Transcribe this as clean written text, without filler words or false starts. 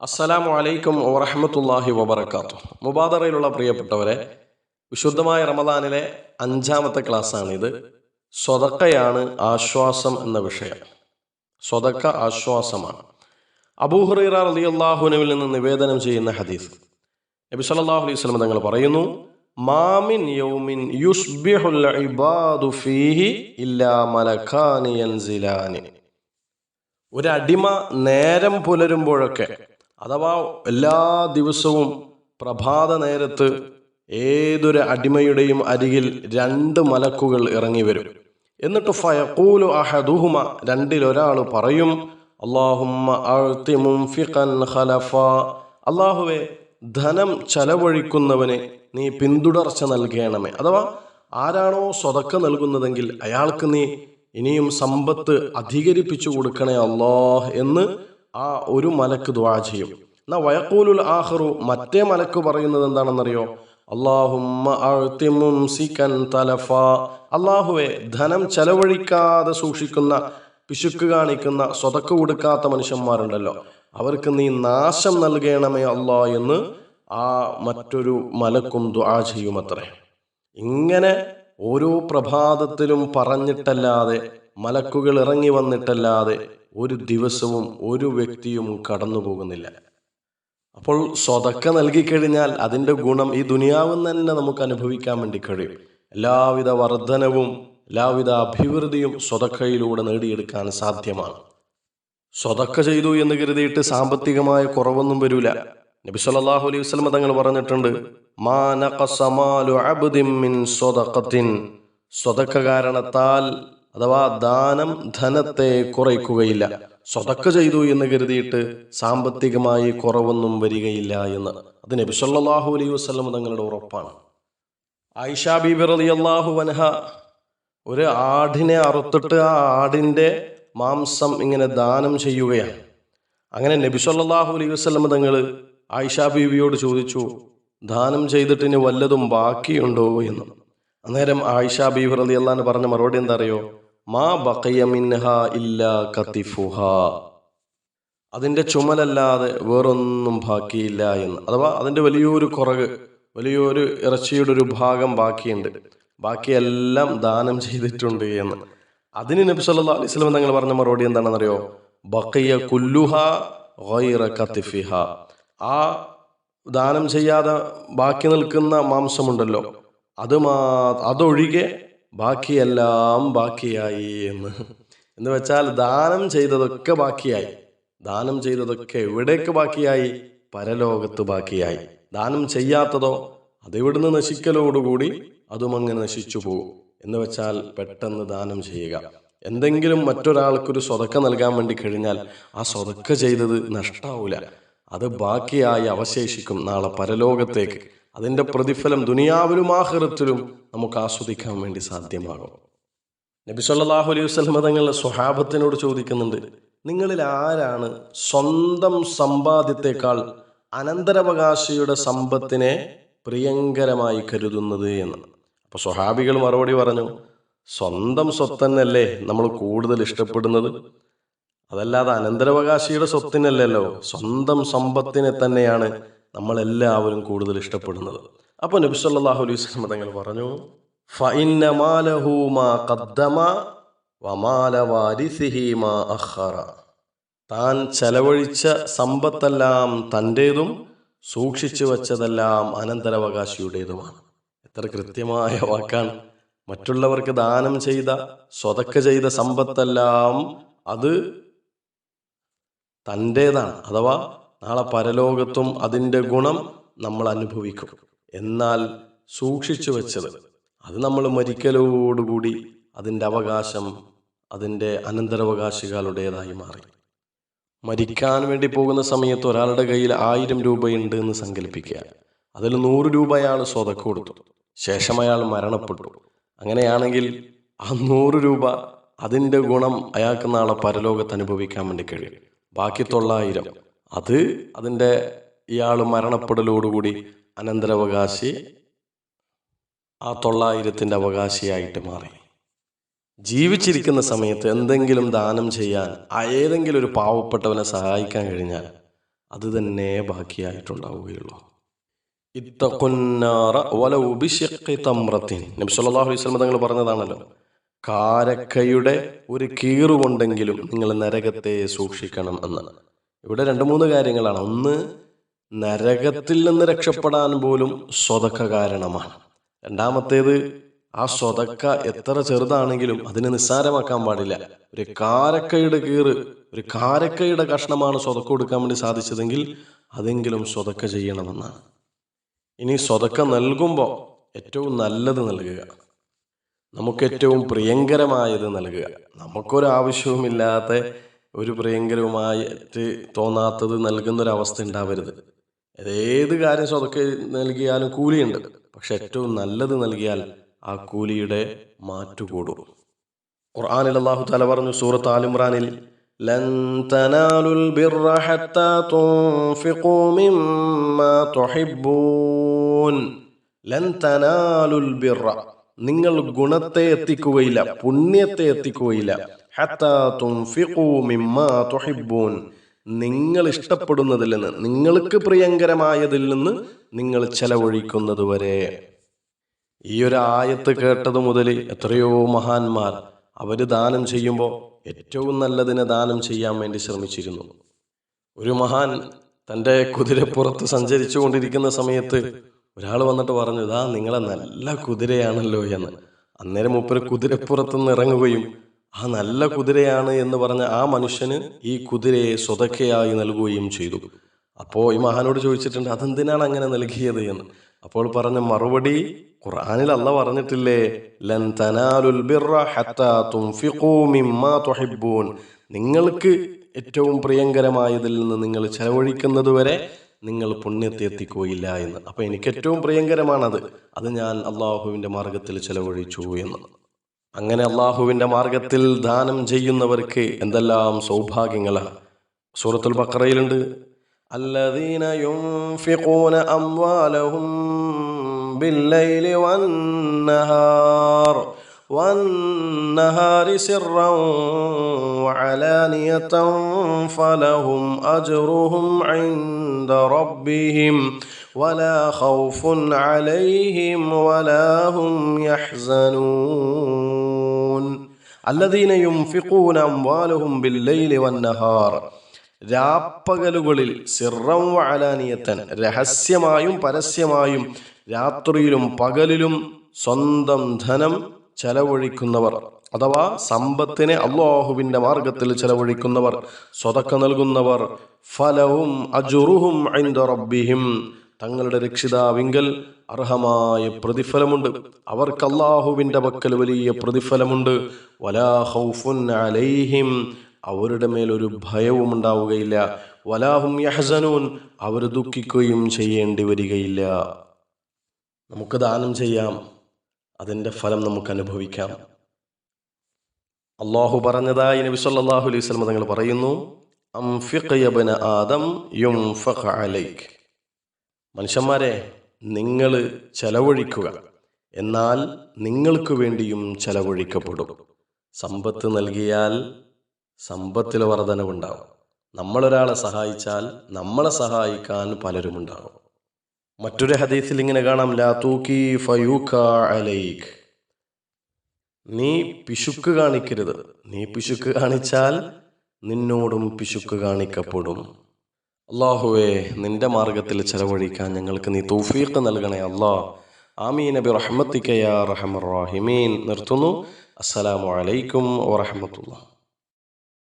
അസ്സലാമു അലൈക്കും വറഹ്മത്തുള്ളാഹി വബറകാതുഹു. മുബാദറയിലുള്ള പ്രിയപ്പെട്ടവരെ, വിശുദ്ധമായ റമദാനിലെ 5-ാമത്തെ ക്ലാസ്സാണിത്. സ്വതക്കയാണ് ആശ്വാസം എന്ന വിഷയം. സ്വതക്ക ആശ്വാസമാണ്. അബൂ ഹുറൈറ റളിയല്ലാഹു അൻഹുവിൽ നിന്ന് നിവേദനം ചെയ്യുന്ന ഹദീസ്, നബി സല്ലല്ലാഹു അലൈഹി വസല്ലം തങ്ങൾ പറയുന്നു, മാമിൻ യൗമിൻ യുസ്ബിഹുൽ ഇബാദു ഫീഹി ഇല്ലാ മലക്കാനി യൻസിലാനി. ഒരടിമ നേരം പുലരുമ്പോഴൊക്കെ, അഥവാ എല്ലാ ദിവസവും പ്രഭാത നേരത്ത് ഏതൊരു അടിമയുടെയും അരികിൽ 2 മലക്കുകൾ ഇറങ്ങി വരും. എന്നിട്ട് ഫയഖൂലു അഹദുഹുമ, രണ്ടിലൊരാൾ പറയും, അല്ലാഹുമ്മ അഅ്തി മുൻഫിഖൻ ഖലഫാ, അല്ലാഹുവേ ധനം ചെലവഴിക്കുന്നവന് നീ പിന്തുടർച്ച നൽകണമേ. അഥവാ ആരാണോ സ്വതക്ക നൽകുന്നതെങ്കിൽ അയാൾക്ക് നീ ഇനിയും സമ്പത്ത് അധികരിപ്പിച്ചു കൊടുക്കണേ അല്ലാഹ് എന്ന് ആ ഒരു മലക്ക് ദുആ ചെയ്യും. എന്നാ വയഖൂലുൽ ആഖിറു, മറ്റേ മലക്ക് പറയുന്നത് എന്താണെന്നറിയോ? അല്ലാഹുമ്മ അഅ്തി മുംസികൻ തലഫാ, അല്ലാഹുവേ ധനം ചെലവഴിക്കാതെ സൂക്ഷിക്കുന്ന, പിശുക്ക് കാണിക്കുന്ന, സ്വതക്ക കൊടുക്കാത്ത മനുഷ്യന്മാരുണ്ടല്ലോ, അവർക്ക് നീ നാശം നൽകണമേ അല്ലാ എന്ന് ആ മറ്റൊരു മലക്കും ദുആ ചെയ്യുമത്രേ. ഇങ്ങനെ ഓരോ പ്രഭാതത്തിലും പറഞ്ഞിട്ടല്ലാതെ, മലക്കുകൾ ഇറങ്ങി വന്നിട്ടല്ലാതെ ഒരു ദിവസവും ഒരു വ്യക്തിയും കടന്നു പോകുന്നില്ല. അപ്പോൾ സ്വതക്ക നൽകിക്കഴിഞ്ഞാൽ അതിൻ്റെ ഗുണം ഈ ദുനിയാവിൽ തന്നെ നമുക്ക് അനുഭവിക്കാൻ വേണ്ടി കഴിയും. എല്ലാവിധ വർധനവും എല്ലാവിധ അഭിവൃദ്ധിയും സ്വതക്കയിലൂടെ നേടിയെടുക്കാൻ സാധ്യമാണ്. സ്വതക്ക ചെയ്തു എന്ന് കരുതിയിട്ട് സാമ്പത്തികമായ കുറവൊന്നും വരില്ല. നബി സല്ലല്ലാഹു അലൈഹി വസല്ലം തങ്ങൾ പറഞ്ഞിട്ടുണ്ട്, മാ നഖസ മാലു അബ്ദിൻ മിൻ സ്വദഖത്തിൻ, സ്വതക്ക കാരണത്താൽ അഥവാ ദാനം ധനത്തെ കുറയ്ക്കുകയില്ല. സ്വതക്ക ചെയ്തു എന്ന് കരുതിയിട്ട് സാമ്പത്തികമായി കുറവൊന്നും വരികയില്ല എന്ന് അത് നബി സല്ലല്ലാഹു അലൈഹി വസല്ലം തങ്ങളുടെ ഉറപ്പാണ്. ആയിഷ ബീബി റളിയല്ലാഹു അൻഹ ഒരു ആടിനെ അറുത്തിട്ട് ആ ആടിൻ്റെ മാംസം ഇങ്ങനെ ദാനം ചെയ്യുകയാണ്. അങ്ങനെ നബി സല്ലല്ലാഹു അലൈഹി വസല്ലം തങ്ങൾ ആയിഷ ബീവിയോട് ചോദിച്ചു, ദാനം ചെയ്തിട്ട് ഇനി വല്ലതും ബാക്കിയുണ്ടോ എന്ന്. അന്നേരം ആയിഷ ബീവി റളിയല്ലാഹു അൻഹ പറഞ്ഞ മറുപടി എന്താ അറിയോ? മാ ബഖിയ മിൻഹാ ഇല്ലാ കതിഫുഹാ, അതിൻ്റെ ചുമലല്ലാതെ വേറൊന്നും ബാക്കിയില്ല എന്ന്. അഥവാ അതിൻ്റെ വലിയൊരു കുറക്, വലിയൊരു ഇറച്ചിയുടെ ഒരു ഭാഗം ബാക്കിയുണ്ട്, ബാക്കിയെല്ലാം ദാനം ചെയ്തിട്ടുണ്ട് എന്ന്. അതിന് നബി സല്ലല്ലാഹു അലൈഹി വസല്ലം തങ്ങൾ പറഞ്ഞ മറുപടി എന്താണെന്നറിയോ? ബഖിയ കുല്ലുഹാ ഗൈറ കതിഫിഹാ, ആ ദാനം ചെയ്യാതെ ബാക്കി നിൽക്കുന്ന മാംസമുണ്ടല്ലോ, അതൊഴികെ ബാക്കിയെല്ലാം ബാക്കിയായി എന്ന് വെച്ചാൽ ദാനം ചെയ്തതൊക്കെ ബാക്കിയായി. ദാനം ചെയ്തതൊക്കെ എവിടേക്ക് ബാക്കിയായി? പരലോകത്ത് ബാക്കിയായി. ദാനം ചെയ്യാത്തതോ അതെവിടുന്ന് നശിക്കലോടുകൂടി അതും അങ്ങനെ നശിച്ചു പോകും. എന്ന് വെച്ചാൽ പെട്ടെന്ന് ദാനം ചെയ്യുക. എന്തെങ്കിലും മറ്റൊരാൾക്കൊരു സ്വതക്ക നൽകാൻ വേണ്ടി കഴിഞ്ഞാൽ ആ സ്വതക്ക ചെയ്തത് നഷ്ടാവൂല, അത് ബാക്കിയായി അവശേഷിക്കും നാളെ പരലോകത്തേക്ക്. അതിൻ്റെ പ്രതിഫലം ദുനിയാവിലും ആഖിറത്തിലും നമുക്ക് ആസ്വദിക്കാൻ വേണ്ടി സാധ്യമാകും. നബി സല്ലല്ലാഹു അലൈഹി വസല്ലം തങ്ങൾ സ്വഹാബത്തിനോട് ചോദിക്കുന്നുണ്ട്, നിങ്ങളിൽ ആരാണ് സ്വന്തം സമ്പാദ്യത്തെക്കാൾ അനന്തരാവകാശിയുടെ സമ്പത്തിനെ പ്രിയങ്കരമായി കരുതുന്നത് എന്ന്. അപ്പോൾ സ്വഹാബികൾ മറുപടി പറഞ്ഞു, സ്വന്തം സ്വത്തന്നല്ലേ നമ്മൾ കൂടുതൽ ഇഷ്ടപ്പെടുന്നത്, അതല്ലാതെ അനന്തരാവകാശിയുടെ സ്വത്തിനല്ലല്ലോ, സ്വന്തം സമ്പത്തിനെ തന്നെയാണ് നമ്മളെല്ലാവരും കൂടുതൽ ഇഷ്ടപ്പെടുന്നത്. അപ്പോൾ നബി സല്ലല്ലാഹു അലൈഹി വസല്ലം തങ്ങൾ പറഞ്ഞു, ഫഇന്ന മാലഹു മാ ഖദ്ദമ വമാല വാരിസിഹി മാ അഖറ, താൻ ചെലവഴിച്ച സമ്പത്തെല്ലാം തൻ്റേതും സൂക്ഷിച്ചു വച്ചതെല്ലാം അനന്തരാവകാശിയുടേതുമാണ്. എത്ര കൃത്യമായ വാക്കാണ്! മറ്റുള്ളവർക്ക് ദാനം ചെയ്ത, സ്വതക്ക ചെയ്ത സമ്പത്തെല്ലാം അത് തൻ്റേതാണ്. അഥവാ നാളെ പരലോകത്തും അതിൻ്റെ ഗുണം നമ്മൾ അനുഭവിക്കും. എന്നാൽ സൂക്ഷിച്ചു വെച്ചത് അത് നമ്മൾ മരിക്കലോടുകൂടി അതിൻ്റെ അവകാശം അതിൻ്റെ അനന്തരാവകാശികളുടേതായി മാറി. മരിക്കാൻ വേണ്ടി പോകുന്ന സമയത്ത് ഒരാളുടെ കയ്യിൽ 1000 രൂപയുണ്ട് എന്ന് സങ്കല്പിക്കുക. അതിൽ 100 രൂപ അയാൾ സ്വതക്ക കൊടുത്തു, ശേഷം അയാൾ മരണപ്പെട്ടു. അങ്ങനെയാണെങ്കിൽ ആ 100 രൂപ അതിൻ്റെ ഗുണം അയാൾക്ക് നാളെ പരലോകത്ത് അനുഭവിക്കാൻ വേണ്ടി കഴിയും. ബാക്കി 900 അത് അതിൻ്റെ ഇയാൾ മരണപ്പെടലോടുകൂടി അനന്തരാവകാശി ആ 900ൻ്റെ അവകാശിയായിട്ട് മാറി. ജീവിച്ചിരിക്കുന്ന സമയത്ത് എന്തെങ്കിലും ദാനം ചെയ്യാൻ, ഏതെങ്കിലും ഒരു പാവപ്പെട്ടവനെ സഹായിക്കാൻ കഴിഞ്ഞാൽ അത് തന്നെ ബാക്കിയായിട്ടുണ്ടാവുകയുള്ളൂ. ഇത്തഖുന്നാറ വലൗ ബിശിഖ്ഖി തംറത്തിൻ. നബി സല്ലല്ലാഹു അലൈഹി വസല്ലം തങ്ങൾ പറഞ്ഞതാണല്ലോ, കാരക്കയുടെ ഒരു കീറുകൊണ്ടെങ്കിലും നിങ്ങൾ നരകത്തെ സൂക്ഷിക്കണം എന്ന്. ഇവിടെ 2-3 കാര്യങ്ങളാണ്. ഒന്ന്, നരകത്തിൽ നിന്ന് രക്ഷപ്പെടാൻ പോലും സ്വതക്ക കാരണമാണ്. രണ്ടാമത്തേത്, ആ സ്വതക്ക എത്ര ചെറുതാണെങ്കിലും അതിനെ നിസ്സാരമാക്കാൻ പാടില്ല. ഒരു കാരക്കയുടെ കീറ്, ഒരു കാരക്കയുടെ കഷ്ണമാണ് സ്വതക്ക കൊടുക്കാൻ വേണ്ടി സാധിച്ചതെങ്കിൽ അതെങ്കിലും സ്വതക്ക ചെയ്യണമെന്നാണ്. ഇനി സ്വതക്ക നൽകുമ്പോൾ ഏറ്റവും നല്ലത് നൽകുക, നമുക്ക് ഏറ്റവും പ്രിയങ്കരമായത് നൽകുക. നമുക്കൊരാവശ്യവുമില്ലാത്ത ഒരു പ്രിയങ്കരവുമായിട്ട് തോന്നാത്തത് നൽകുന്നൊരവസ്ഥ ഉണ്ടാവരുത്. ഏത് കാര്യം സ്വതക്ക നൽകിയാലും കൂലിയുണ്ട്, പക്ഷെ ഏറ്റവും നല്ലത് നൽകിയാൽ ആ കൂലിയുടെ മാറ്റുകൂടും. ഖുർആനിൽ അല്ലാഹു തആല പറഞ്ഞു, സൂറത്ത് ആൽ ഇംറാനിൽ, ലൻ തനാലുൽ ബിർറ ഹത്താ തുൻഫിഖൂ മിമ്മാ തുഹിബ്ബൂൻ. ലൻ തനാലുൽ ബിർറ, നിങ്ങൾ ഗുണത്തെ എത്തിക്കുകയില്ല, പുണ്യത്തെ എത്തിക്കുകയില്ല. ഹത്താ തുൻഫിഖൂ മിമ്മാ തുഹിബ്ബൂൻ, നിങ്ങൾ ഇഷ്ടപ്പെടുന്നതിൽ നിന്ന്, നിങ്ങൾക്ക് പ്രിയങ്കരമായതിൽ നിന്ന് നിങ്ങൾ ചെലവഴിക്കുന്നത് വരെ. ഈ ഒരു ആയത്ത് കേട്ടത് മുതൽ എത്രയോ മഹാന്മാർ അവര് ദാനം ചെയ്യുമ്പോൾ ഏറ്റവും നല്ലതിനെ ദാനം ചെയ്യാൻ വേണ്ടി ശ്രമിച്ചിരുന്നു. ഒരു മഹാൻ തൻ്റെ കുതിരപ്പുറത്ത് സഞ്ചരിച്ചു കൊണ്ടിരിക്കുന്ന സമയത്ത് ഒരാൾ വന്നിട്ട് പറഞ്ഞു, ഇതാ നിങ്ങളെ നല്ല കുതിരയാണല്ലോ എന്ന്. അന്നേരം മൂപ്പര് കുതിരപ്പുറത്ത് നിന്ന് ഇറങ്ങുകയും ആ നല്ല കുതിരയാണ് എന്ന് പറഞ്ഞ ആ മനുഷ്യന് ഈ കുതിരയെ സ്വതക്കയായി നൽകുകയും ചെയ്തു. അപ്പോൾ ഈ മഹാനോട് ചോദിച്ചിട്ടുണ്ട്, അതെന്തിനാണ് അങ്ങനെ നൽകിയത് എന്ന്. അപ്പോൾ പറഞ്ഞ മറുപടി, ഖുർആനിൽ അല്ലാഹ് പറഞ്ഞിട്ടില്ലേ, ലൻ തനാലുൽ ബിർറ ഹത്താ തുൻഫിഖൂ മിമ്മാ തുഹിബ്ബൂൻ, നിങ്ങൾക്ക് ഏറ്റവും പ്രിയങ്കരമായതിൽ നിന്ന് നിങ്ങൾ ചെലവഴിക്കുന്നത് വരെ നിങ്ങൾ പുണ്യത്തെ എത്തിക്കുകയില്ല എന്ന്. അപ്പൊ എനിക്ക് ഏറ്റവും പ്രിയങ്കരമാണത്, അത് ഞാൻ അള്ളാഹുവിന്റെ മാർഗത്തിൽ ചെലവഴിച്ചു എന്ന്. അങ്ങനെ അള്ളാഹുവിന്റെ മാർഗത്തിൽ ദാനം ചെയ്യുന്നവർക്ക് എന്തെല്ലാം സൗഭാഗ്യങ്ങളാണ്. സൂറത്തുൽ ബഖറയിലുണ്ട്, الذين ينفقون أموالهم بالليل والنهار سرا وعلانية فلهم أجرهم عند ربهم ولا خوف عليهم ولا هم يحزنون. الذين ينفقون أموالهم بالليل والنهار, രാപ്പകലുകളിൽ, സിർറം വഅലാനിയത്തൻ, രഹസ്യമായും പരസ്യമായും, രാത്രിയിലും പകലിലും സ്വന്തം ധനം ചെലവഴിക്കുന്നവർ, അഥവാ സമ്പത്തിനെ അല്ലാഹുവിന്റെ മാർഗത്തിൽ ചെലവഴിക്കുന്നവർ, സ്വതക്ക നൽകുന്നവർ, ഫലഹും അജ്റുഹും ഇൻദ റബ്ബിഹിം, തങ്ങളുടെ രക്ഷിതാവിങ്കൽ അർഹമായ പ്രതിഫലമുണ്ട്. അവർക്ക് അല്ലാഹുവിന്റെ പക്കൽ വലിയ പ്രതിഫലമുണ്ട്. വലാ ഖൗഫുൻ അലൈഹിം, അവരുടെ മേലൊരു ഭയവും ഉണ്ടാവുകയില്ല. വലാഹും യഹ്സനൂൻ, അവർ ദുഃഖിക്കുകയും ചെയ്യേണ്ടി വരികയില്ല. നമുക്ക് ദാനം ചെയ്യാം, അതിൻ്റെ ഫലം നമുക്ക് അനുഭവിക്കാം. അല്ലാഹു പറഞ്ഞതായി നബി സല്ലല്ലാഹു അലൈഹി വസല്ലം തങ്ങൾ പറയുന്നു, അംഫിഖ് യബ്ന ആദം യുൻഫഖ് അലൈക്. മനുഷ്യന്മാരെ, നിങ്ങൾ ചെലവഴിക്കുക, എന്നാൽ നിങ്ങൾക്ക് വേണ്ടിയും ചെലവഴിക്കപ്പെടും. സമ്പത്ത് നൽകിയാൽ സമ്പത്തിൽ വർധനവുണ്ടാവും. നമ്മളൊരാളെ സഹായിച്ചാൽ നമ്മളെ സഹായിക്കാൻ പലരുമുണ്ടാകും. മറ്റൊരു ഹദീസിൽ ഇങ്ങനെ കാണാം, ലാ തൂക്കി ഫയൂഖാ അലൈക്, നീ പിശുക്ക് കാണിക്കരുത്. നീ പിശുക്ക് കാണിച്ചാൽ നിന്നോടും പിശുക്ക് കാണിക്കപ്പെടും. അല്ലാഹുവേ, നിന്റെ മാർഗത്തിൽ ചെലവഴിക്കാൻ ഞങ്ങൾക്ക് നീ തൗഫീഖ് നൽകണേ അല്ലാഹ്. ആമീൻ ബിറഹ്മതിക യാ അർഹമർ റഹീമീൻ. നിർത്തുന്നു. അസ്സലാമു അലൈക്കും വറഹ്മത്തുള്ളാഹി.